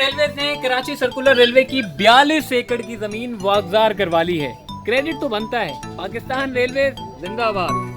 Railway ने Karachi circular railway की 42 एकड़ की जमीन वागजार करवा ली है। क्रेडिट तो बनता है, पाकिस्तान रेलवे जिंदाबाद।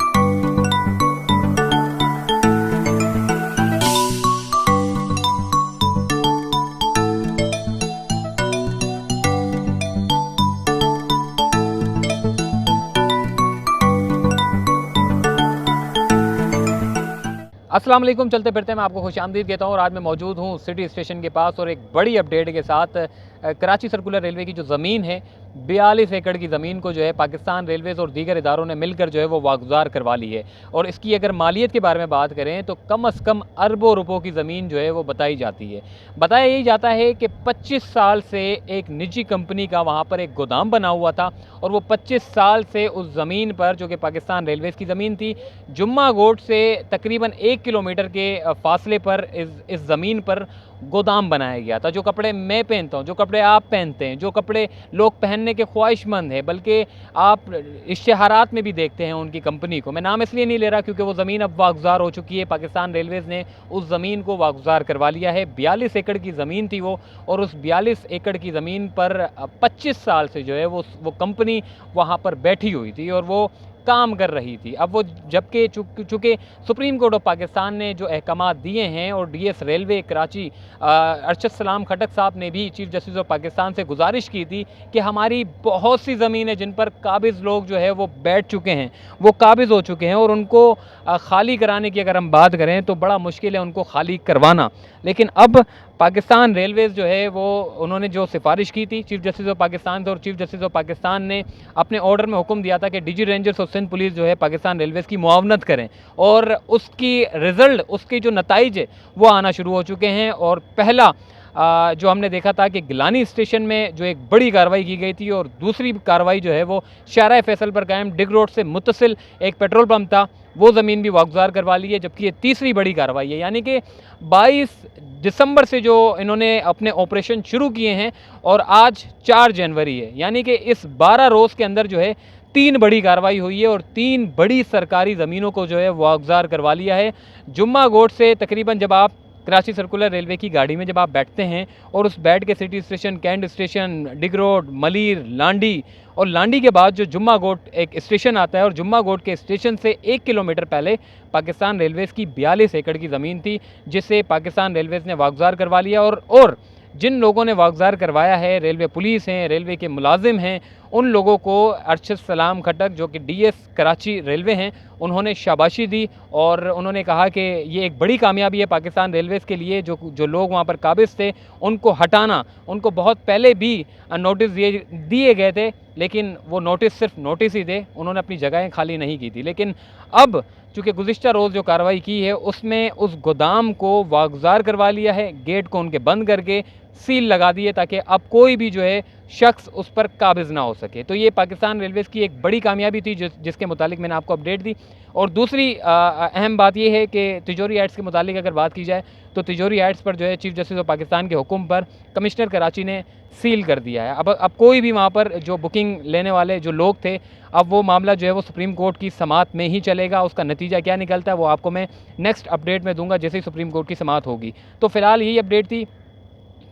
अस्सलाम वालेकुम, चलते फिरते मैं आपको खुशामदीद कहता हूँ और आज मैं मौजूद हूँ सिटी स्टेशन के पास और एक बड़ी अपडेट के साथ। कराची सर्कुलर रेलवे की जो ज़मीन है 42 एकड़ की ज़मीन को जो है पाकिस्तान रेलवेज़ और दीगर इदारों ने मिलकर जो है वो वागुजार करवा ली है। और इसकी अगर मालियत के बारे में बात करें तो कम से कम अरबों रुपयों की ज़मीन जो है वो बताई जाती है। बताया यही जाता है कि 25 साल से एक निजी कंपनी का वहाँ पर एक गोदाम बना हुआ था और वो 25 साल से उस ज़मीन पर, जो कि पाकिस्तान रेलवेज़ की ज़मीन थी, जुम्मा गोट से तकरीबन 1 किलोमीटर के फासले पर इस ज़मीन पर गोदाम बनाया गया था। जो कपड़े मैं पहनता हूँ, जो कपड़े आप पहनते हैं, जो कपड़े लोग पहनने के ख्वाहिशमंद हैं, बल्कि आप इश्तिहारात में भी देखते हैं उनकी कंपनी को। मैं नाम इसलिए नहीं ले रहा क्योंकि वो ज़मीन अब वागुजार हो चुकी है। पाकिस्तान रेलवेज़ ने उस ज़मीन को वागुजार करवा लिया है। 42 एकड़ की ज़मीन थी वो, और उस 42 एकड़ की ज़मीन पर 25 साल से जो है वो कंपनी वहाँ पर बैठी हुई थी और वो काम कर रही थी। अब वो जबकि चूँकि सुप्रीम कोर्ट ऑफ पाकिस्तान ने जो अहकामात दिए हैं और डीएस रेलवे कराची अरशद सलाम खटक साहब ने भी चीफ जस्टिस ऑफ पाकिस्तान से गुजारिश की थी कि हमारी बहुत सी ज़मीनें जिन पर काबिज़ लोग जो है वो बैठ चुके हैं, वो काबिज़ हो चुके हैं, और उनको खाली कराने की अगर हम बात करें तो बड़ा मुश्किल है उनको खाली करवाना। लेकिन अब पाकिस्तान रेलवेज़ जो है वो उन्होंने जो सिफारिश की थी चीफ जस्टिस ऑफ पाकिस्तान से, और चीफ जस्टिस ऑफ पाकिस्तान ने अपने ऑर्डर में हुक्म दिया था कि डीजी रेंजर्स और सिंध पुलिस जो है पाकिस्तान रेलवेज़ की मुआवनत करें, और उसकी रिज़ल्ट, उसके जो नताइज है वो आना शुरू हो चुके हैं। और पहला जो हमने देखा था कि गिलानी स्टेशन में जो एक बड़ी कार्रवाई की गई थी, और दूसरी कार्रवाई जो है वो शाहराह फैसल पर कायम डिग रोड से मुत्तसिल एक पेट्रोल पंप था, वो ज़मीन भी वागुजार करवा ली है। जबकि ये तीसरी बड़ी कार्रवाई है, यानी कि 22 दिसंबर से जो इन्होंने अपने ऑपरेशन शुरू किए हैं और आज 4 जनवरी है, यानी कि इस 12 रोज़ के अंदर जो है 3 बड़ी कार्रवाई हुई है और 3 बड़ी सरकारी ज़मीनों को जो है वागुजार करवा लिया है। जुम्मा गोट से तकरीबन जब आप कराची सर्कुलर रेलवे की गाड़ी में जब आप बैठते हैं और उस बैठ के सिटी स्टेशन, कैंट स्टेशन, डिग रोड, मलीर, लांडी, और लांडी के बाद जो जुम्मा गोट एक स्टेशन आता है, और जुम्मा गोट के स्टेशन से 1 किलोमीटर पहले पाकिस्तान रेलवेज़ की 42 एकड़ की ज़मीन थी, जिसे पाकिस्तान रेलवेज़ ने वागुजार करवा लिया। और जिन लोगों ने वागुजार करवाया है, रेलवे पुलिस हैं, रेलवे के मुलाजिम हैं, उन लोगों को अरशद सलाम खटक जो कि डीएस कराची रेलवे हैं, उन्होंने शाबाशी दी और उन्होंने कहा कि ये एक बड़ी कामयाबी है पाकिस्तान रेलवेज़ के लिए। जो लोग वहाँ पर काबिज़ थे उनको हटाना, उनको बहुत पहले भी नोटिस दिए गए थे, लेकिन वो नोटिस सिर्फ नोटिस ही थे, उन्होंने अपनी जगहें खाली नहीं की थी। लेकिन अब चूँकि गुज़िश्ता रोज़ जो कार्रवाई की है उसमें उस गोदाम को वागुजार करवा लिया है, गेट को उनके बंद करके सील लगा दिए ताकि अब कोई भी जो है शख्स उस पर काबिज़ ना हो सके। तो ये पाकिस्तान रेलवेज़ की एक बड़ी कामयाबी थी जिसके मुतालिक मैंने आपको अपडेट दी। और दूसरी अहम बात यह है कि तिजोरी एक्ट्स के मुतालिक अगर बात की जाए तो तिजोरी एक्ट्स पर जो है चीफ जस्टिस ऑफ पाकिस्तान के हुक्म पर कमिश्नर कराची ने सील कर दिया है। अब कोई भी वहाँ पर जो बुकिंग लेने वाले जो लोग थे, अब वो मामला जो है वो सुप्रीम कोर्ट की समाअत में ही चलेगा। उसका नतीजा क्या निकलता है वो आपको मैं नेक्स्ट अपडेट में दूंगा जैसे ही सुप्रीम कोर्ट की समाअत होगी। तो फिलहाल यही अपडेट थी।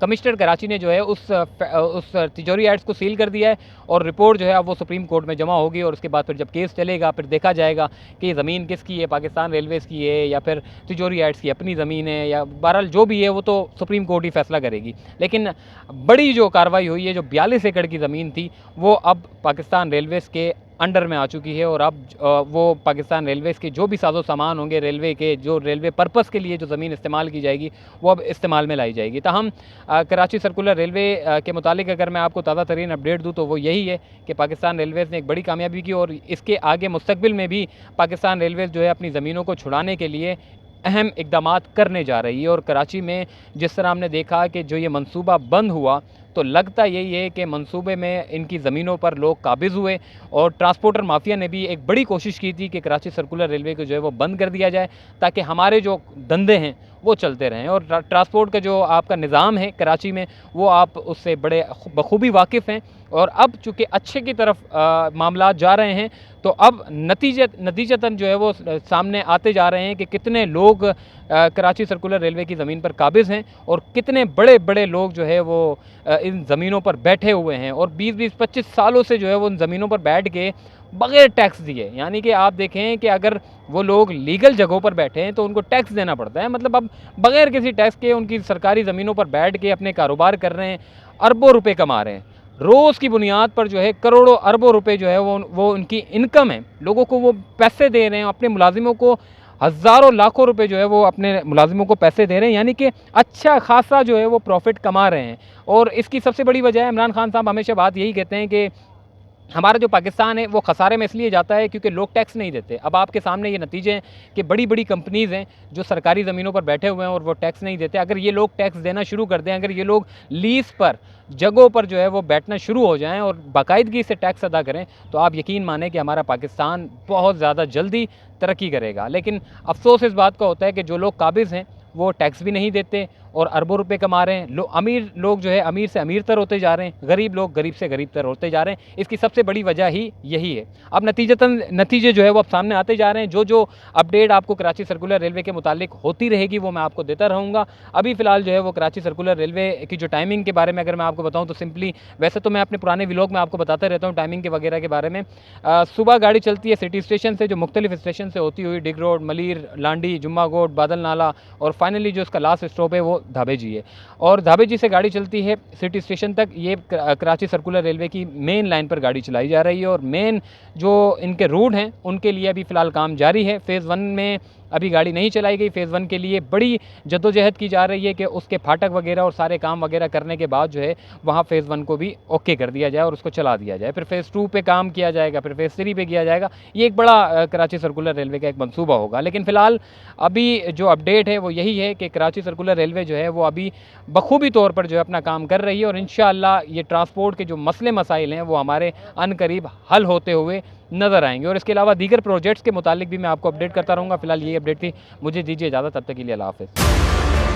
कमिश्नर कराची ने जो है उस तिजोरी एक्ट्स को सील कर दिया है और रिपोर्ट जो है अब वो सुप्रीम कोर्ट में जमा होगी, और उसके बाद फिर जब केस चलेगा फिर देखा जाएगा कि ये ज़मीन किसकी है, पाकिस्तान रेलवेज़ की है या फिर तिजोरी एक्ट्स की अपनी ज़मीन है, या बहरहाल जो भी है वो तो सुप्रीम कोर्ट ही फैसला करेगी। लेकिन बड़ी जो कार्रवाई हुई है, जो 42 एकड़ की ज़मीन थी, वो अब पाकिस्तान रेलवेज़ के अंडर में आ चुकी है, और अब वो पाकिस्तान रेलवेज़ के जो भी साजो सामान होंगे, रेलवे के जो रेलवे पर्पस के लिए जो ज़मीन इस्तेमाल की जाएगी वो अब इस्तेमाल में लाई जाएगी। ताहम कराची सर्कुलर रेलवे के मुतालिक अगर मैं आपको ताज़ा तरीन अपडेट दूँ तो वो यही है कि पाकिस्तान रेलवेज़ ने एक बड़ी कामयाबी की, और इसके आगे मुस्तकबिल में भी पाकिस्तान रेलवेज़ जो है अपनी ज़मीनों को छुड़ाने के लिए अहम इकदामात करने जा रही है। और कराची में जिस तरह हमने देखा कि जो ये मंसूबा बंद हुआ तो लगता यही है कि मंसूबे में इनकी ज़मीनों पर लोग काबिज़ हुए और ट्रांसपोर्टर माफिया ने भी एक बड़ी कोशिश की थी कि कराची सर्कुलर रेलवे को जो है वो बंद कर दिया जाए, ताकि हमारे जो धंधे हैं वो चलते रहें। और ट्रांसपोर्ट का जो आपका निज़ाम है कराची में, वो आप उससे बड़े बखूबी वाकिफ़ हैं। और अब चूँकि अच्छे की तरफ मामलात जा रहे हैं, तो अब नतीजतन जो है वो सामने आते जा रहे हैं कि कितने लोग कराची सर्कुलर रेलवे की ज़मीन पर काबिज़ हैं और कितने बड़े बड़े लोग जो है वो इन ज़मीनों पर बैठे हुए हैं और 20-25 सालों से जो है वो उन ज़मीनों पर बैठ के बग़ैर टैक्स दिए, यानी कि आप देखें कि अगर वो लोग लीगल जगहों पर बैठे हैं तो उनको टैक्स देना पड़ता है, मतलब अब बग़ैर किसी टैक्स के उनकी सरकारी ज़मीनों पर बैठ के अपने कारोबार कर रहे हैं, अरबों रुपए कमा रहे हैं। रोज़ की बुनियाद पर जो है करोड़ों अरबों रुपए जो है वो उनकी इनकम है, लोगों को वो पैसे दे रहे हैं, अपने मुलाजिमों को हज़ारों लाखों रुपए जो है वो अपने मुलाजिमों को पैसे दे रहे हैं, यानी कि अच्छा खासा जो है वो प्रॉफिट कमा रहे हैं। और इसकी सबसे बड़ी वजह है, इमरान खान साहब हमेशा बात यही कहते हैं कि हमारा जो पाकिस्तान है वो खसारे में इसलिए जाता है क्योंकि लोग टैक्स नहीं देते। अब आपके सामने ये नतीजे हैं कि बड़ी बड़ी कंपनीज़ हैं जो सरकारी ज़मीनों पर बैठे हुए हैं और वो टैक्स नहीं देते। अगर ये लोग टैक्स देना शुरू कर दें, अगर ये लोग लीज़ पर जगहों पर जो है वो बैठना शुरू हो जाएं और बाकायदगी से टैक्स अदा करें, तो आप यकीन मानें कि हमारा पाकिस्तान बहुत ज़्यादा जल्दी तरक्की करेगा। लेकिन अफसोस इस बात का होता है कि जो लोग काबिज़ हैं वो टैक्स भी नहीं देते और अरबों रुपए कमा रहे हैं। अमीर लोग जो है अमीर से अमीरतर होते जा रहे हैं, गरीब लोग गरीब से गरीबतर होते जा रहे हैं। इसकी सबसे बड़ी वजह ही यही है। अब नतीजे जो है वो अब सामने आते जा रहे हैं। जो अपडेट आपको कराची सर्कुलर रेलवे के मुतालिक होती रहेगी वो मैं आपको देता रहूँगा। अभी फ़िलहाल जो है वो कराची सर्कुलर रेलवे की जो टाइमिंग के बारे में अगर मैं आपको बताऊँ तो सिंपली, वैसे तो मैं अपने पुराने व्लॉग में आपको बताता रहता हूँ टाइमिंग के वगैरह के बारे में। सुबह गाड़ी चलती है सिटी स्टेशन से, जो मुख्तलिफ स्टेशन से होती हुई डिग रोड, मलीर, लांडी, जुम्मा गोट, बादल नाला और फाइनली जो इसका लास्ट स्टॉप है वो धाबे जी है। और धाबे जी से गाड़ी चलती है सिटी स्टेशन तक। ये कराची सर्कुलर रेलवे की मेन लाइन पर गाड़ी चलाई जा रही है और मेन जो इनके रूट हैं उनके लिए अभी फ़िलहाल काम जारी है। फ़ेज़ 1 में अभी गाड़ी नहीं चलाई गई। फ़ेज़ 1 के लिए बड़ी जद्दोजहद की जा रही है कि उसके फाटक वगैरह और सारे काम वगैरह करने के बाद जो है वहाँ फ़ेज़ 1 को भी ओके कर दिया जाए और उसको चला दिया जाए। फिर फ़ेज़ 2 पे काम किया जाएगा, फिर फ़ेज़ 3 पे किया जाएगा। ये एक बड़ा कराची सर्कुलर रेलवे का एक मंसूबा होगा। लेकिन फ़िलहाल अभी जो अपडेट है वो यही है कि कराची सर्कुलर रेलवे जो है वो अभी बखूबी तौर पर जो है अपना काम कर रही है और इंशाअल्लाह ये ट्रांसपोर्ट के जो मसले मसाइल हैं वो हमारे अनकरीब हल होते हुए नज़र आएंगे। और इसके अलावा दीगर प्रोजेक्ट्स के मुतालिक भी मैं आपको अपडेट करता रहूँगा। फ़िलहाल ये अपडेट थी, मुझे दीजिए इजाज़त, तब तक के लिए अल्लाह हाफ़िज़।